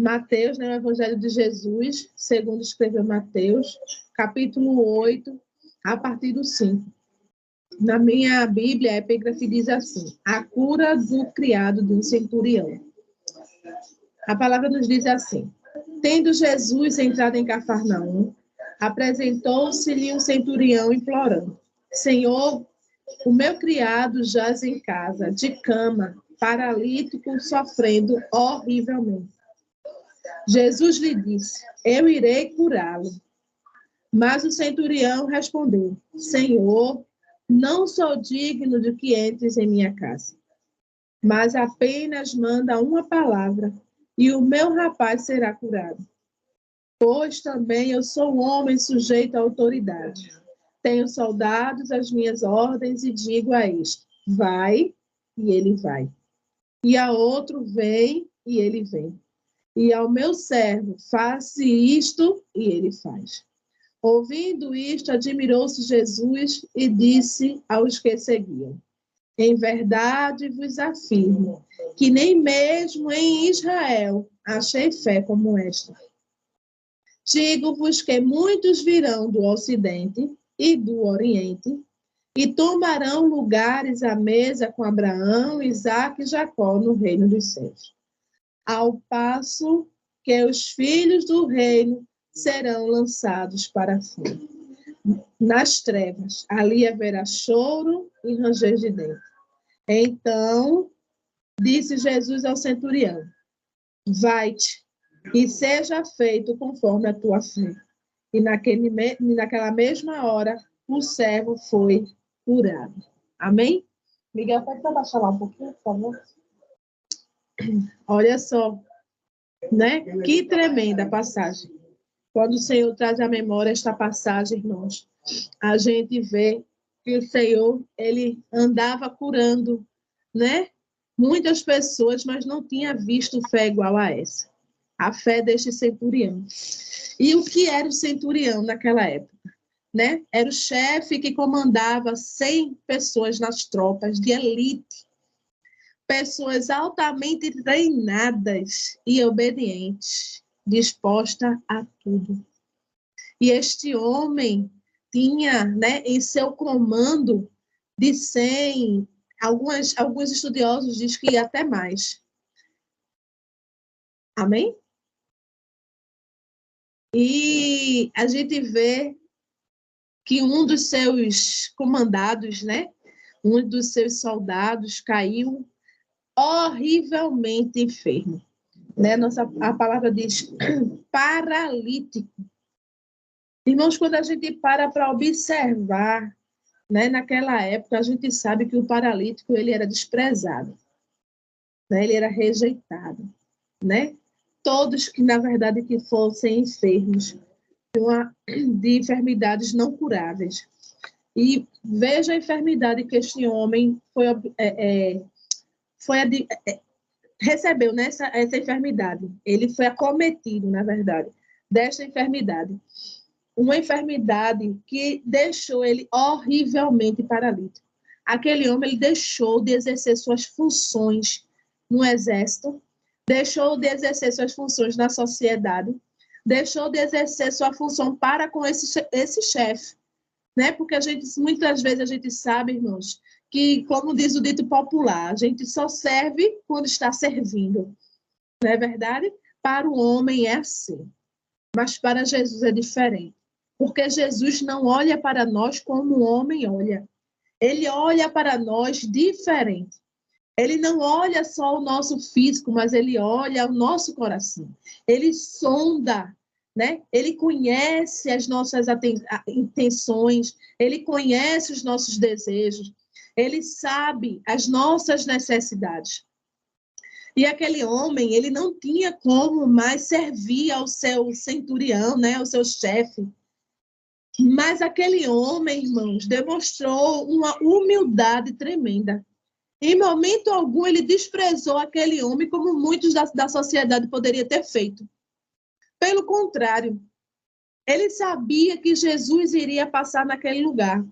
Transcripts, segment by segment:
Mateus, né, o Evangelho de Jesus, segundo escreveu Mateus, capítulo 8, a partir do 5. Na minha Bíblia, a epígrafe diz assim: a cura do criado de um centurião. A palavra nos diz assim: tendo Jesus entrado em Cafarnaum, apresentou-se-lhe um centurião implorando: Senhor, o meu criado jaz em casa, de cama, paralítico, sofrendo horrivelmente. Jesus lhe disse: eu irei curá-lo. Mas o centurião respondeu: Senhor, não sou digno de que entres em minha casa, mas apenas manda uma palavra e o meu rapaz será curado. Pois também eu sou um homem sujeito à autoridade. Tenho soldados às minhas ordens e digo a este: vai, e ele vai. E a outro: vem, e ele vem. E ao meu servo: faça isto, e ele faz. Ouvindo isto, admirou-se Jesus e disse aos que seguiam: em verdade vos afirmo que nem mesmo em Israel achei fé como esta. Digo-vos que muitos virão do Ocidente e do Oriente e tomarão lugares à mesa com Abraão, Isaque e Jacó no reino dos céus. Ao passo que os filhos do reino serão lançados para fora, nas trevas. Ali haverá choro e ranger de dentes. Então, disse Jesus ao centurião: vai-te, e seja feito conforme a tua fé. E naquela mesma hora, o servo foi curado. Amém? Miguel, pode abaixar lá um pouquinho, por favor? Olha só, né? Que tremenda passagem. Quando o Senhor traz à memória esta passagem, irmãos, a gente vê que o Senhor, ele andava curando, né? Muitas pessoas, mas não tinha visto fé igual a essa. A fé deste centurião. E o que era o centurião naquela época? Né? Era o chefe que comandava 100 pessoas nas tropas de elite. Pessoas altamente treinadas e obedientes, dispostas a tudo. E este homem tinha, né, em seu comando de 100, alguns estudiosos dizem que até mais. Amém? E a gente vê que um dos seus comandados, né, um dos seus soldados caiu horrivelmente enfermo. Né? A palavra diz paralítico. Irmãos, quando a gente para observar, né, naquela época, a gente sabe que o paralítico ele era desprezado, né? Ele era rejeitado. Né? Todos que, na verdade, que fossem enfermos de enfermidades não curáveis. E veja a enfermidade que este homem recebeu nessa essa enfermidade. Ele foi acometido, na verdade, desta enfermidade. Uma enfermidade que deixou ele horrivelmente paralítico. Aquele homem ele deixou de exercer suas funções no exército, deixou de exercer suas funções na sociedade, deixou de exercer sua função para com esse chefe. Né? Porque muitas vezes a gente sabe, irmãos, que, como diz o dito popular, a gente só serve quando está servindo. Não é verdade? Para o homem é assim. Mas para Jesus é diferente. Porque Jesus não olha para nós como o homem olha. Ele olha para nós diferente. Ele não olha só o nosso físico, mas ele olha o nosso coração. Ele sonda, né? Ele conhece as nossas intenções, ele conhece os nossos desejos, ele sabe as nossas necessidades. E aquele homem, ele não tinha como mais servir ao seu centurião, né? Ao seu chefe. Mas aquele homem, irmãos, demonstrou uma humildade tremenda. Em momento algum, ele desprezou aquele homem como muitos da sociedade poderiam ter feito. Pelo contrário, ele sabia que Jesus iria passar naquele lugar.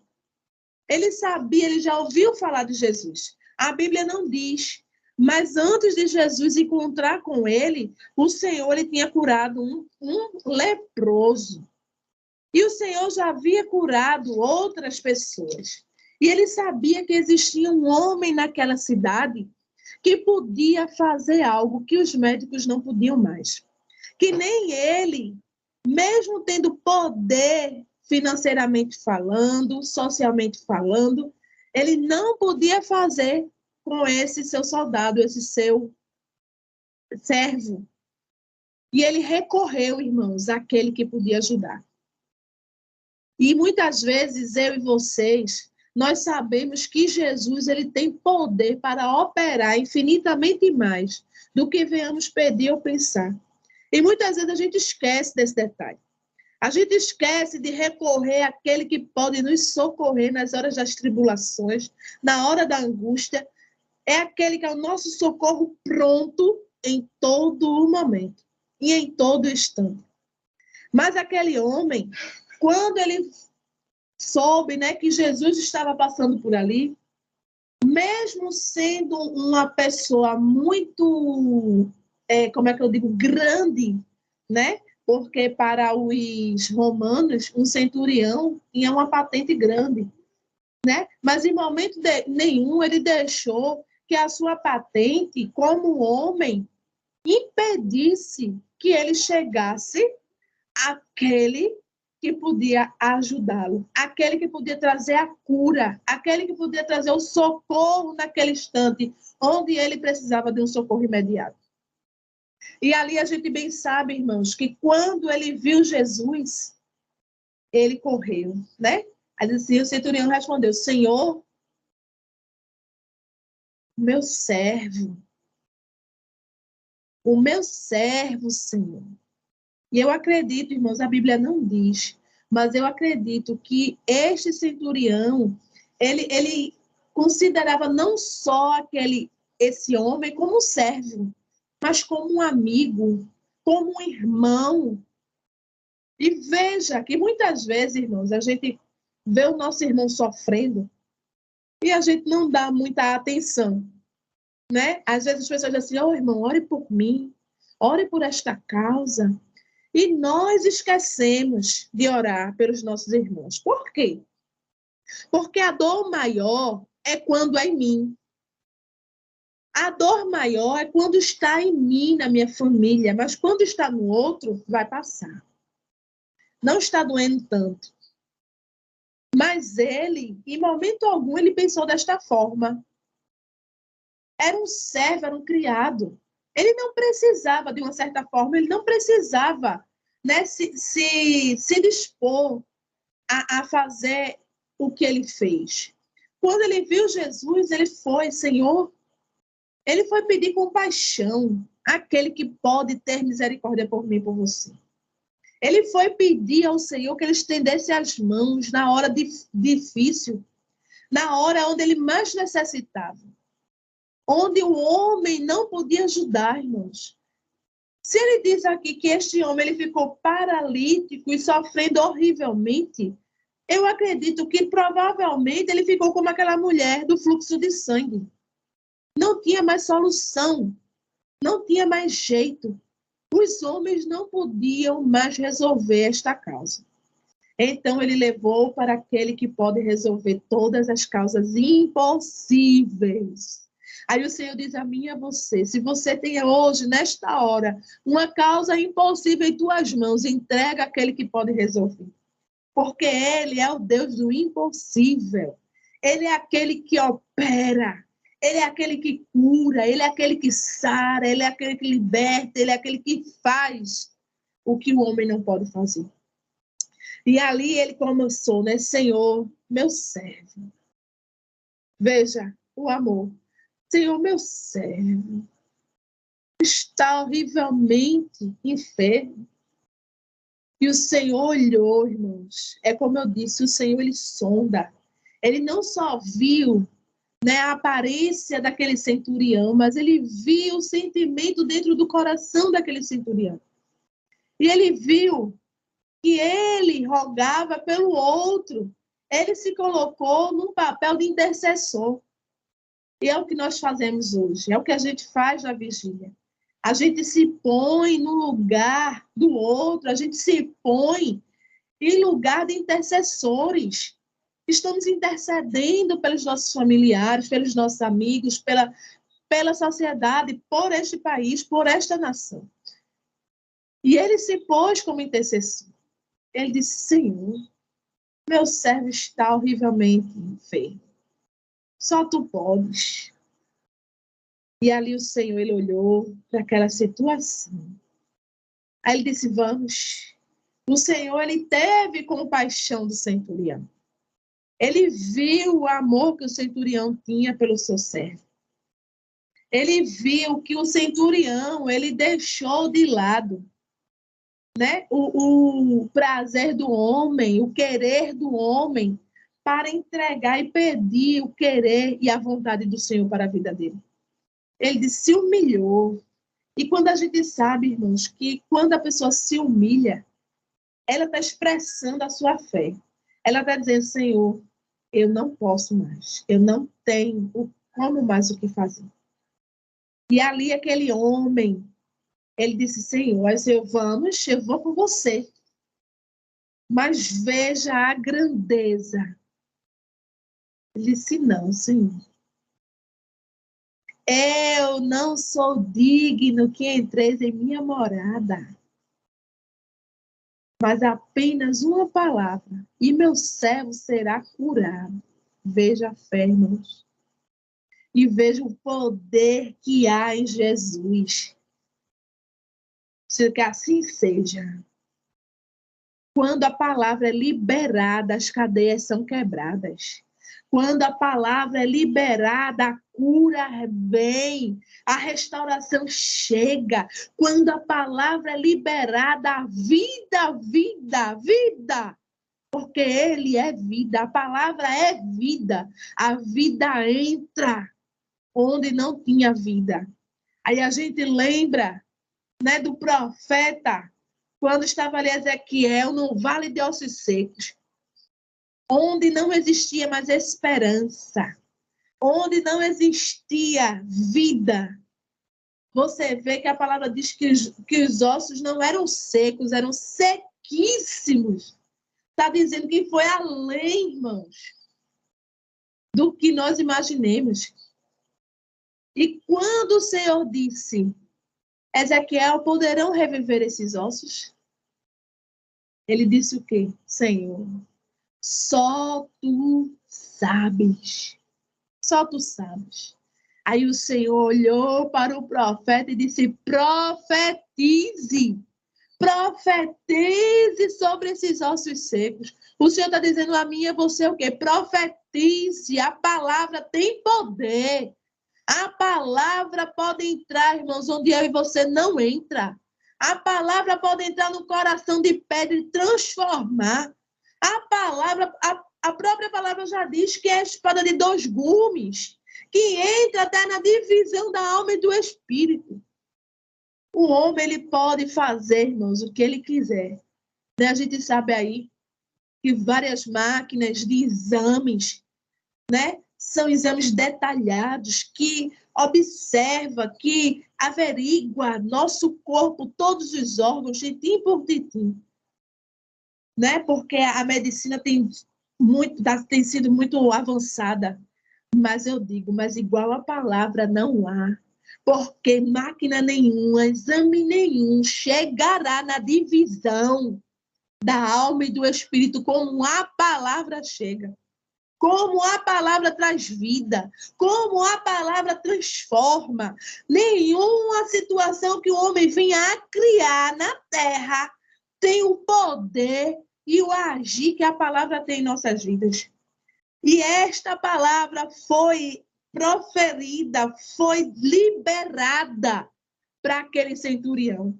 Ele sabia, ele já ouviu falar de Jesus. A Bíblia não diz, Mas antes de Jesus encontrar com ele, o Senhor ele tinha curado um leproso. E o Senhor já havia curado outras pessoas. E ele sabia que existia um homem naquela cidade que podia fazer algo que os médicos não podiam mais. Que nem ele, mesmo tendo poder financeiramente falando, socialmente falando, ele não podia fazer com esse seu soldado, esse seu servo. E ele recorreu, irmãos, àquele que podia ajudar. E muitas vezes eu e vocês, nós sabemos que Jesus ele tem poder para operar infinitamente mais do que venhamos pedir ou pensar. E muitas vezes a gente esquece desse detalhe. A gente esquece de recorrer àquele que pode nos socorrer nas horas das tribulações, na hora da angústia. É aquele que é o nosso socorro pronto em todo momento e em todo instante. Mas aquele homem, quando ele soube, né, que Jesus estava passando por ali, mesmo sendo uma pessoa muito, como é que eu digo, grande, né? Porque para os romanos, um centurião tinha uma patente grande, né? Mas em momento nenhum ele deixou que a sua patente, como homem, impedisse que ele chegasse àquele que podia ajudá-lo, aquele que podia trazer a cura, aquele que podia trazer o socorro naquele instante, onde ele precisava de um socorro imediato. E ali a gente bem sabe, irmãos, que quando ele viu Jesus, ele correu, né? Aí assim, o centurião respondeu: Senhor, meu servo, o meu servo, Senhor. E eu acredito, irmãos, a Bíblia não diz, mas eu acredito que este centurião, ele considerava não só esse homem como um servo, mas como um amigo, como um irmão. E veja que muitas vezes, irmãos, a gente vê o nosso irmão sofrendo e a gente não dá muita atenção, né? Às vezes as pessoas dizem assim: irmão, ore por mim, ore por esta causa. E nós esquecemos de orar pelos nossos irmãos. Por quê? Porque a dor maior é quando é em mim. A dor maior é quando está em mim, na minha família, mas quando está no outro, vai passar. Não está doendo tanto. Mas ele, em momento algum, ele pensou desta forma. Era um servo, era um criado. Ele não precisava, de uma certa forma, ele não precisava, né, se dispor a fazer o que ele fez. Quando ele viu Jesus, ele foi, Senhor, ele foi pedir compaixão àquele que pode ter misericórdia por mim e por você. Ele foi pedir ao Senhor que ele estendesse as mãos na hora difícil, na hora onde ele mais necessitava, onde o homem não podia ajudar, irmãos. Se ele diz aqui que este homem ele ficou paralítico e sofrendo horrivelmente, eu acredito que provavelmente ele ficou como aquela mulher do fluxo de sangue. Não tinha mais solução, não tinha mais jeito. Os homens não podiam mais resolver esta causa. Então ele levou para aquele que pode resolver todas as causas impossíveis. Aí o Senhor diz a mim e a você: se você tem hoje, nesta hora, uma causa impossível em tuas mãos, entrega aquele que pode resolver. Porque ele é o Deus do impossível. Ele é aquele que opera. Ele é aquele que cura. Ele é aquele que sara. Ele é aquele que liberta. Ele é aquele que faz o que o homem não pode fazer. E ali ele começou, né? Senhor, meu servo. Veja o amor. Senhor, meu servo está horrivelmente enfermo. E o Senhor olhou, irmãos. É como eu disse, o Senhor, ele sonda. Ele não só viu, né, a aparência daquele centurião, mas ele viu o sentimento dentro do coração daquele centurião. E ele viu que ele rogava pelo outro. Ele se colocou num papel de intercessor. E é o que nós fazemos hoje, é o que a gente faz na vigília. A gente se põe no lugar do outro, a gente se põe em lugar de intercessores. Estamos intercedendo pelos nossos familiares, pelos nossos amigos, pela sociedade, por este país, por esta nação. E ele se pôs como intercessor. Ele disse: Senhor, meu servo está horrivelmente enfermo. Só tu podes. E ali o Senhor, ele olhou para aquela situação. Aí ele disse: vamos. O Senhor, ele teve compaixão do centurião. Ele viu o amor que o centurião tinha pelo seu servo. Ele viu que o centurião, ele deixou de lado, né, o prazer do homem, o querer do homem, para entregar e pedir o querer e a vontade do Senhor para a vida dele. Ele se humilhou. E quando a gente sabe, irmãos, que quando a pessoa se humilha, ela está expressando a sua fé. Ela está dizendo: Senhor, eu não posso mais. Eu não tenho como mais o que fazer. E ali aquele homem, ele disse: Senhor, vamos, eu vou com você. Mas veja a grandeza. Ele disse: não, Senhor. Eu não sou digno que entreis em minha morada. Mas apenas uma palavra, e meu servo será curado. Veja a fé, irmãos. E veja o poder que há em Jesus. Que assim seja. Quando a palavra é liberada, as cadeias são quebradas. Quando a palavra é liberada, a cura vem, a restauração chega. Quando a palavra é liberada, a vida. Porque ele é vida, a palavra é vida. A vida entra onde não tinha vida. Aí a gente lembra, né, do profeta, quando estava ali Ezequiel no vale de ossos secos, onde não existia mais esperança, onde não existia vida. Você vê que a palavra diz que os ossos não eram secos, eram sequíssimos. Está dizendo que foi além, irmãos, do que nós imaginemos. E quando o Senhor disse: Ezequiel, poderão reviver esses ossos? Ele disse o quê? Senhor, só tu sabes. Só tu sabes. Aí o Senhor olhou para o profeta e disse: profetize. Profetize sobre esses ossos secos. O Senhor está dizendo a mim e a você o quê? Profetize. A palavra tem poder. A palavra pode entrar, irmãos, onde eu e você não entra. A palavra pode entrar no coração de pedra e transformar. A palavra, a própria palavra já diz que é a espada de dois gumes, que entra até na divisão da alma e do espírito. O homem, ele pode fazer, irmãos, o que ele quiser. A gente sabe aí que várias máquinas de exames, né, são exames detalhados que observa, que averigua nosso corpo, todos os órgãos, tintim por tintim. Né? Porque a medicina tem sido muito avançada. Mas eu digo, mas igual a palavra não há. Porque máquina nenhuma, exame nenhum chegará na divisão da alma e do espírito como a palavra chega. Como a palavra traz vida, como a palavra transforma. Nenhuma situação que o homem venha a criar na terra tem o poder e o agir que a palavra tem em nossas vidas. E esta palavra foi proferida, foi liberada para aquele centurião,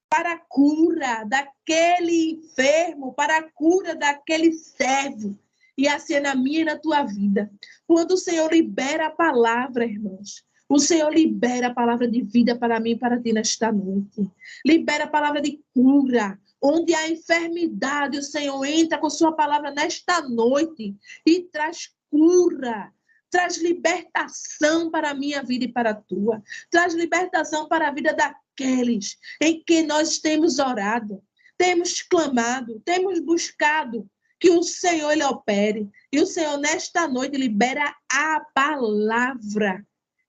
para a cura daquele enfermo, para a cura daquele servo. E assim é na minha e na tua vida. Quando o Senhor libera a palavra, irmãos, o Senhor libera a palavra de vida para mim e para ti nesta noite. Libera a palavra de cura. Onde há enfermidade, o Senhor entra com sua palavra nesta noite e traz cura. Traz libertação para a minha vida e para a tua. Traz libertação para a vida daqueles em que nós temos orado, temos clamado, temos buscado que o Senhor ele opere. E o Senhor, nesta noite, libera a palavra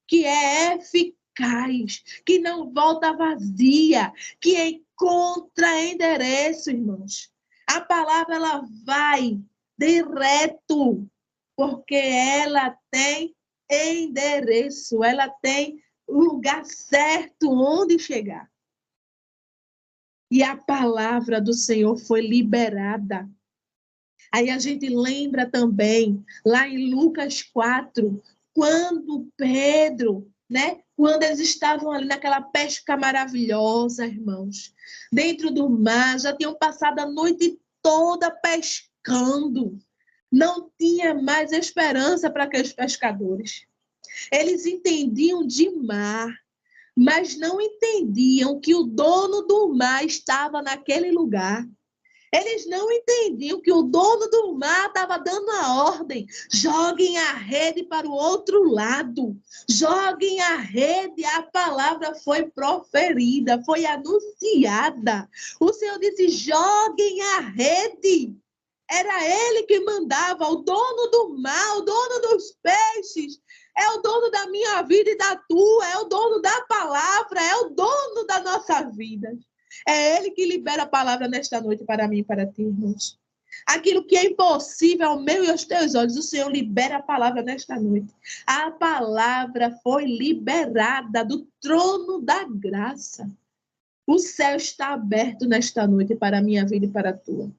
que é eficaz, que não volta vazia, que encontra endereço, irmãos. A palavra, ela vai direto, porque ela tem endereço, ela tem o lugar certo onde chegar. E a palavra do Senhor foi liberada. Aí a gente lembra também, lá em Lucas 4, quando Pedro, né? Quando eles estavam ali naquela pesca maravilhosa, irmãos, dentro do mar, já tinham passado a noite toda pescando. Não tinha mais esperança para aqueles pescadores. Eles entendiam de mar, mas não entendiam que o dono do mar estava naquele lugar. Eles não entendiam que o dono do mar estava dando a ordem. Joguem a rede para o outro lado. Joguem a rede. A palavra foi proferida, foi anunciada. O Senhor disse, joguem a rede. Era ele que mandava, o dono do mar, o dono dos peixes. É o dono da minha vida e da tua. É o dono da palavra. É o dono da nossa vida. É ele que libera a palavra nesta noite para mim e para ti, irmãos. Aquilo que é impossível ao meu e aos teus olhos, o Senhor libera a palavra nesta noite. A palavra foi liberada do trono da graça. O céu está aberto nesta noite para a minha vida e para a tua.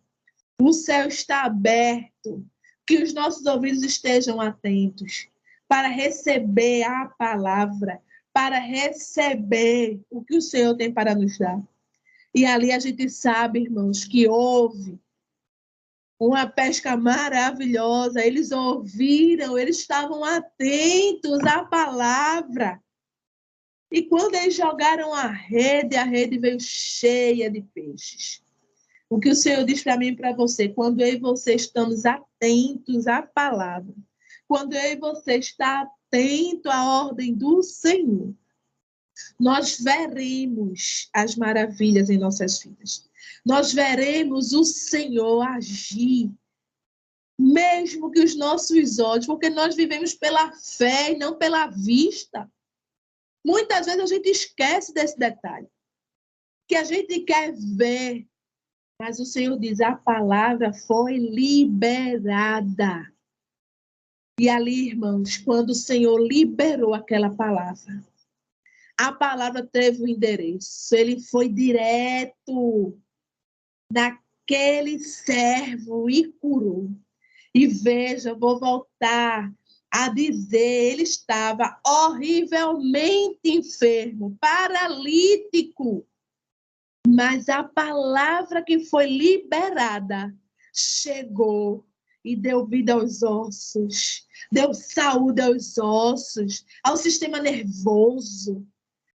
O céu está aberto. Que os nossos ouvidos estejam atentos para receber a palavra, para receber o que o Senhor tem para nos dar. E ali a gente sabe, irmãos, que houve uma pesca maravilhosa. Eles ouviram, eles estavam atentos à palavra. E quando eles jogaram a rede veio cheia de peixes. O que o Senhor diz para mim e para você, quando eu e você estamos atentos à palavra, quando eu e você está atento à ordem do Senhor, nós veremos as maravilhas em nossas vidas. Nós veremos o Senhor agir, mesmo que os nossos olhos, porque nós vivemos pela fé e não pela vista. Muitas vezes a gente esquece desse detalhe, que a gente quer ver, mas o Senhor diz, a palavra foi liberada. E ali, irmãos, quando o Senhor liberou aquela palavra, a palavra teve o endereço, ele foi direto naquele servo e curou. E veja, vou voltar a dizer, ele estava horrivelmente enfermo, paralítico, mas a palavra que foi liberada chegou e deu vida aos ossos, deu saúde aos ossos, ao sistema nervoso.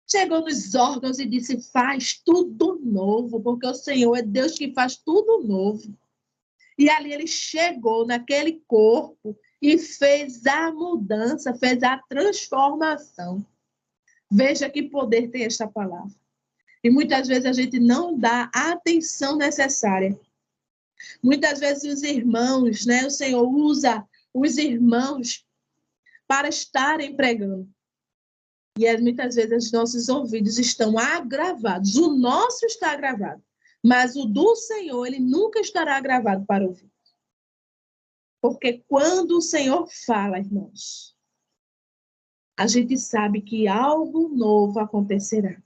Chegou nos órgãos e disse, faz tudo novo, porque o Senhor é Deus que faz tudo novo. E ali ele chegou naquele corpo e fez a mudança, fez a transformação. Veja que poder tem esta palavra. E muitas vezes a gente não dá a atenção necessária. Muitas vezes os irmãos, né, o Senhor usa os irmãos para estarem pregando. E muitas vezes os nossos ouvidos estão agravados. O nosso está agravado. Mas o do Senhor, ele nunca estará agravado para ouvir. Porque quando o Senhor fala, irmãos, a gente sabe que algo novo acontecerá.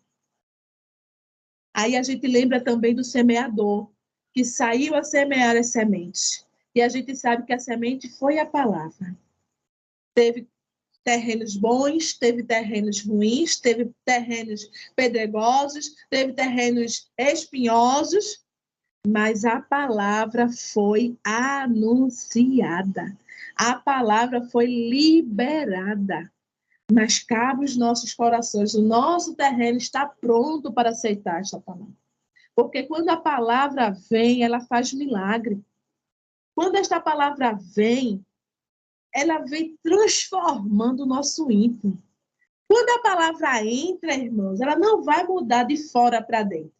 Aí a gente lembra também do semeador, que saiu a semear as sementes. E a gente sabe que a semente foi a palavra. Teve terrenos bons, teve terrenos ruins, teve terrenos pedregosos, teve terrenos espinhosos, mas a palavra foi anunciada. A palavra foi liberada. Mas cabe os nossos corações, o nosso terreno está pronto para aceitar esta palavra. Porque quando a palavra vem, ela faz milagre. Quando esta palavra vem, ela vem transformando o nosso íntimo. Quando a palavra entra, irmãos, ela não vai mudar de fora para dentro,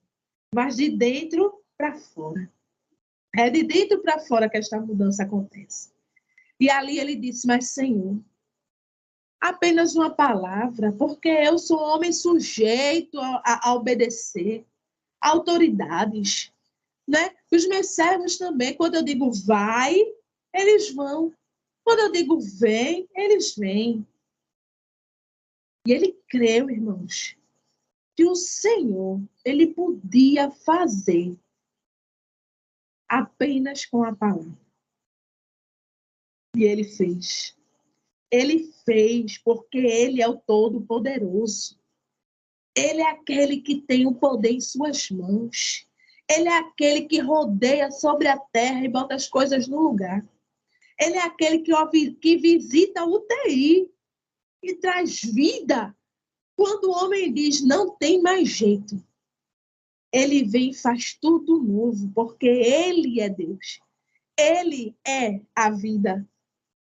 mas de dentro para fora. É de dentro para fora que esta mudança acontece. E ali ele disse, mas Senhor, apenas uma palavra, porque eu sou um homem sujeito a obedecer a autoridades, né? Os meus servos também, quando eu digo vai, eles vão. Quando eu digo vem, eles vêm. E ele creu, irmãos, que o Senhor, ele podia fazer apenas com a palavra. E ele fez. Ele fez porque ele é o Todo-Poderoso. Ele é aquele que tem o poder em suas mãos. Ele é aquele que rodeia sobre a terra e bota as coisas no lugar. Ele é aquele que visita a UTI e traz vida. Quando o homem diz, não tem mais jeito, ele vem e faz tudo novo, porque ele é Deus. Ele é a vida.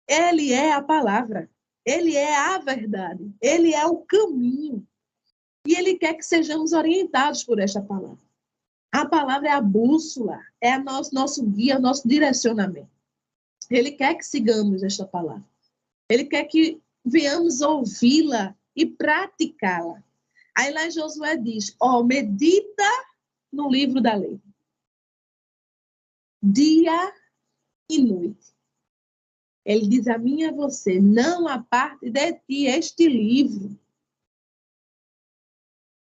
Ele é a palavra. Ele é a verdade. Ele é o caminho. E ele quer que sejamos orientados por esta palavra. A palavra é a bússola, é nosso guia, nosso direcionamento. Ele quer que sigamos esta palavra. Ele quer que venhamos ouvi-la e praticá-la. Aí lá Josué diz, medita no livro da lei. Dia e noite. Ele diz a mim e a você, não aparte de ti este livro.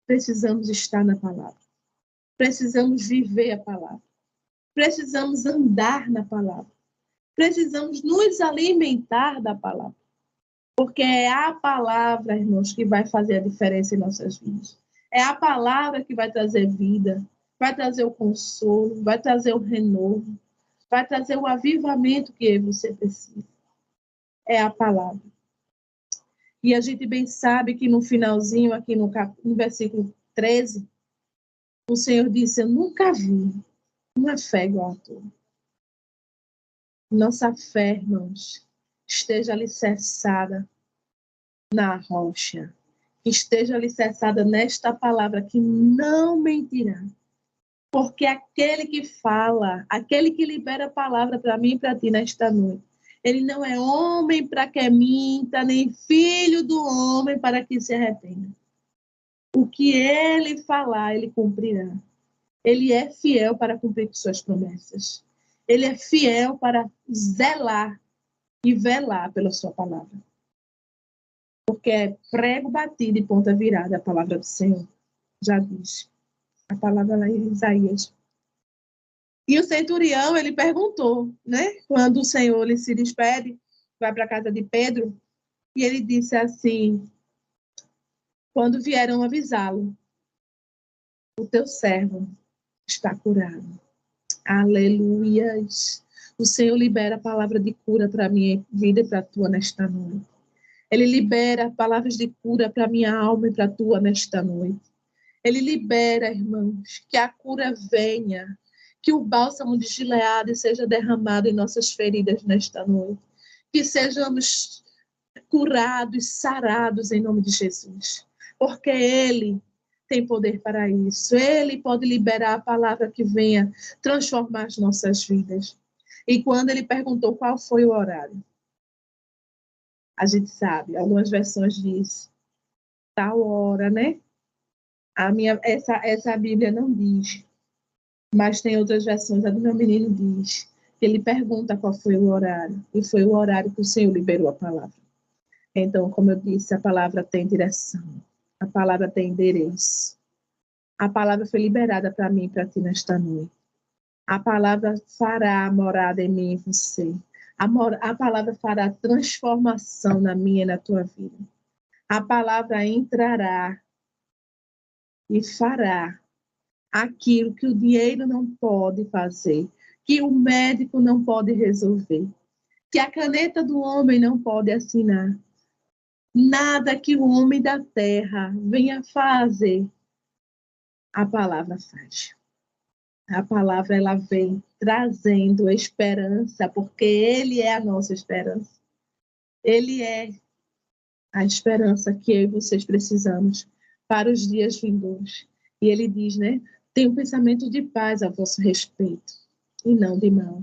Precisamos estar na palavra. Precisamos viver a palavra. Precisamos andar na palavra. Precisamos nos alimentar da palavra. Porque é a palavra, irmãos, que vai fazer a diferença em nossas vidas. É a palavra que vai trazer vida, vai trazer o consolo, vai trazer o renovo, vai trazer o avivamento que você precisa. É a palavra. E a gente bem sabe que no finalzinho, aqui no versículo 13, o Senhor disse, eu nunca vi uma fé igual a tua. Nossa fé, irmãos, esteja alicerçada na rocha. Esteja alicerçada nesta palavra que não mentirá. Porque aquele que fala, aquele que libera a palavra para mim e para ti nesta noite, ele não é homem para que minta, nem filho do homem para que se arrependa. O que ele falar, ele cumprirá. Ele é fiel para cumprir suas promessas. Ele é fiel para zelar e velar pela sua palavra. Porque é prego batido e ponta virada a palavra do Senhor. Já diz. A palavra lá em Isaías. E o centurião, ele perguntou, né? Quando o Senhor ele se despede, vai para a casa de Pedro, e ele disse assim, quando vieram avisá-lo, o teu servo está curado. Aleluias. O Senhor libera a palavra de cura para a minha vida e para a tua nesta noite. Ele libera palavras de cura para a minha alma e para a tua nesta noite. Ele libera, irmãos, que a cura venha, que o bálsamo de Gileade seja derramado em nossas feridas nesta noite. Que sejamos curados, sarados em nome de Jesus. Porque Ele tem poder para isso. Ele pode liberar a palavra que venha transformar as nossas vidas. E quando ele perguntou qual foi o horário, a gente sabe, algumas versões diz tal hora, né? Essa Bíblia não diz, mas tem outras versões, a do meu menino diz, que ele pergunta qual foi o horário, e foi o horário que o Senhor liberou a palavra. Então, como eu disse, a palavra tem direção, a palavra tem endereço. A palavra foi liberada para mim e para ti nesta noite. A palavra fará morada em mim e em você. A palavra fará transformação na minha e na tua vida. A palavra entrará e fará aquilo que o dinheiro não pode fazer, que o médico não pode resolver, que a caneta do homem não pode assinar. Nada que o homem da terra venha fazer, a palavra faz. A palavra ela vem trazendo esperança, porque Ele é a nossa esperança. Ele é a esperança que eu e vocês precisamos para os dias vindouros. E ele diz, né? Tenho pensamento de paz a vosso respeito e não de mal.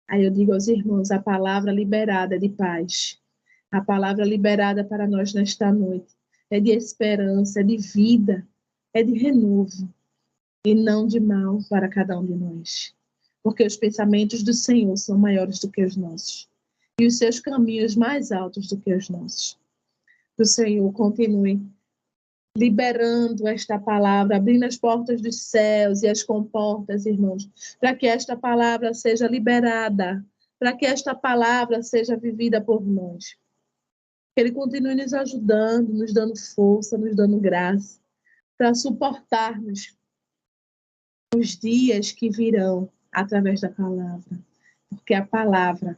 Aí eu digo aos irmãos, a palavra liberada é de paz. A palavra liberada para nós nesta noite é de esperança, é de vida, é de renovo e não de mal para cada um de nós. Porque os pensamentos do Senhor são maiores do que os nossos e os seus caminhos mais altos do que os nossos. Que o Senhor continue liberando esta palavra, abrindo as portas dos céus e as comportas, irmãos, para que esta palavra seja liberada, para que esta palavra seja vivida por nós. Que Ele continue nos ajudando, nos dando força, nos dando graça, para suportarmos os dias que virão através da palavra. Porque a palavra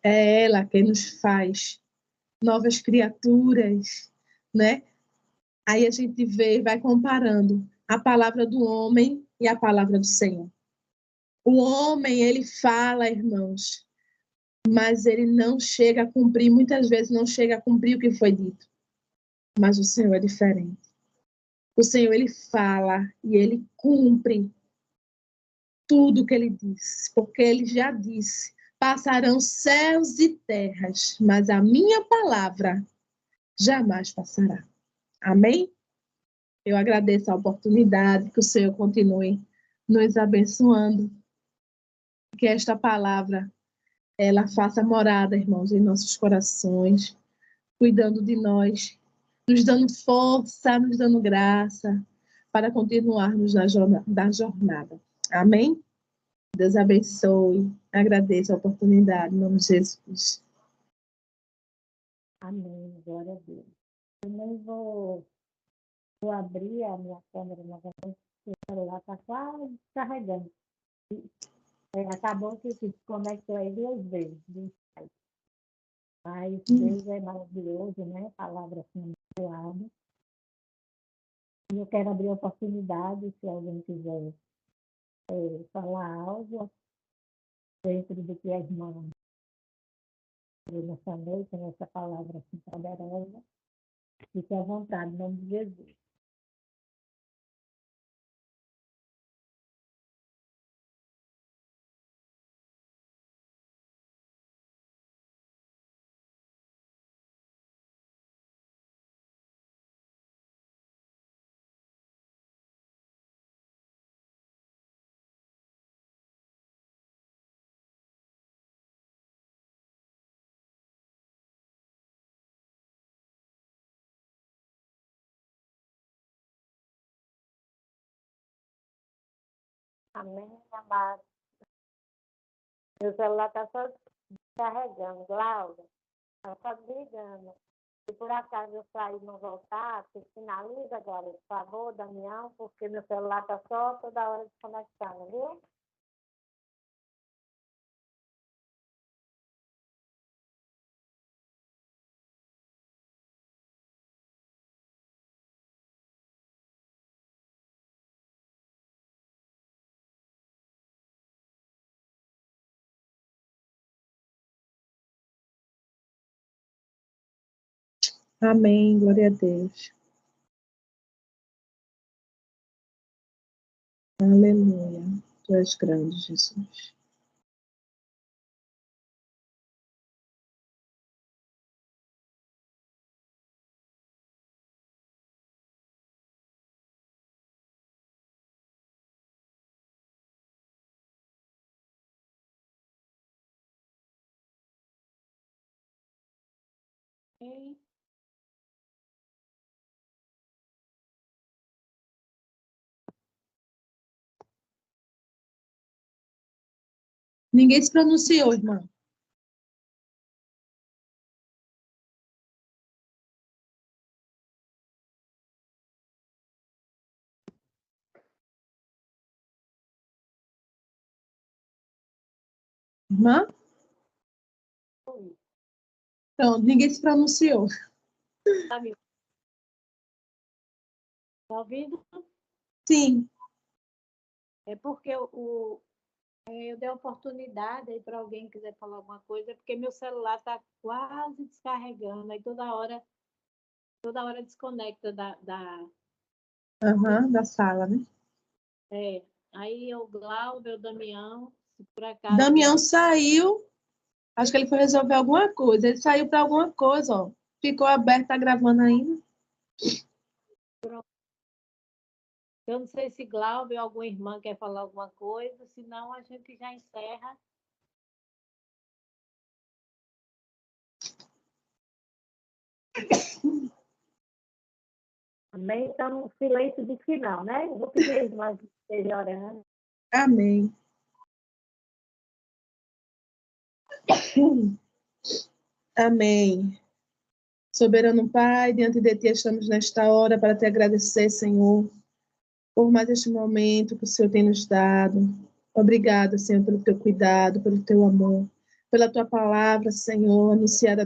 é ela que nos faz novas criaturas, né? Aí a gente vê e vai comparando a palavra do homem e a palavra do Senhor. O homem, ele fala, irmãos, mas ele não chega a cumprir, muitas vezes não chega a cumprir o que foi dito. Mas o Senhor é diferente. O Senhor, ele fala e ele cumpre tudo o que ele disse, porque ele já disse: passarão céus e terras, mas a minha palavra jamais passará. Amém? Eu agradeço a oportunidade, que o Senhor continue nos abençoando, que esta palavra, ela faça morada, irmãos, em nossos corações, cuidando de nós, nos dando força, nos dando graça, para continuarmos na jornada. Amém? Deus abençoe. Agradeço a oportunidade, em nome de Jesus. Amém, glória a Deus. Eu nem vou abrir a minha câmera novamente, porque o celular está quase carregando. Acabou que se desconectou aí 2 vezes. Mas Deus é maravilhoso, né? Palavra assim, abençoada. E eu quero abrir a oportunidade, se alguém quiser falar algo dentro do que a irmã nessa noite, nessa palavra assim poderosa, fique à vontade, em nome de Jesus. Amém, amado. Meu celular está só carregando, Laura. Está só ligando. Se por acaso eu sair e não voltar, você finaliza agora, por favor, Damião, porque meu celular está só toda hora desconectando, viu? Amém, glória a Deus. Aleluia. Tu és grande, Jesus. Sim. Ninguém se pronunciou, irmão. Irmã? Pronto, ninguém se pronunciou. Tá me ouvindo? Sim. É porque Eu dei oportunidade aí para alguém que quiser falar alguma coisa, porque meu celular está quase descarregando, aí toda hora desconecta Da sala, né? é, aí o Glauber, o Damião, se por acaso Damião saiu, acho que ele foi resolver alguma coisa. Ele saiu para alguma coisa, ó. Ficou aberto, tá gravando ainda. eu não sei se Glauber ou alguma irmã quer falar alguma coisa, senão a gente já encerra. Amém? Então, silêncio de final, né? Eu vou pedir as irmãs que estejam orando. Amém. Amém. Soberano Pai, diante de Ti estamos nesta hora para te agradecer, Senhor, por mais este momento que o Senhor tem nos dado. Obrigada, Senhor, pelo Teu cuidado, pelo Teu amor, pela Tua palavra, Senhor, anunciada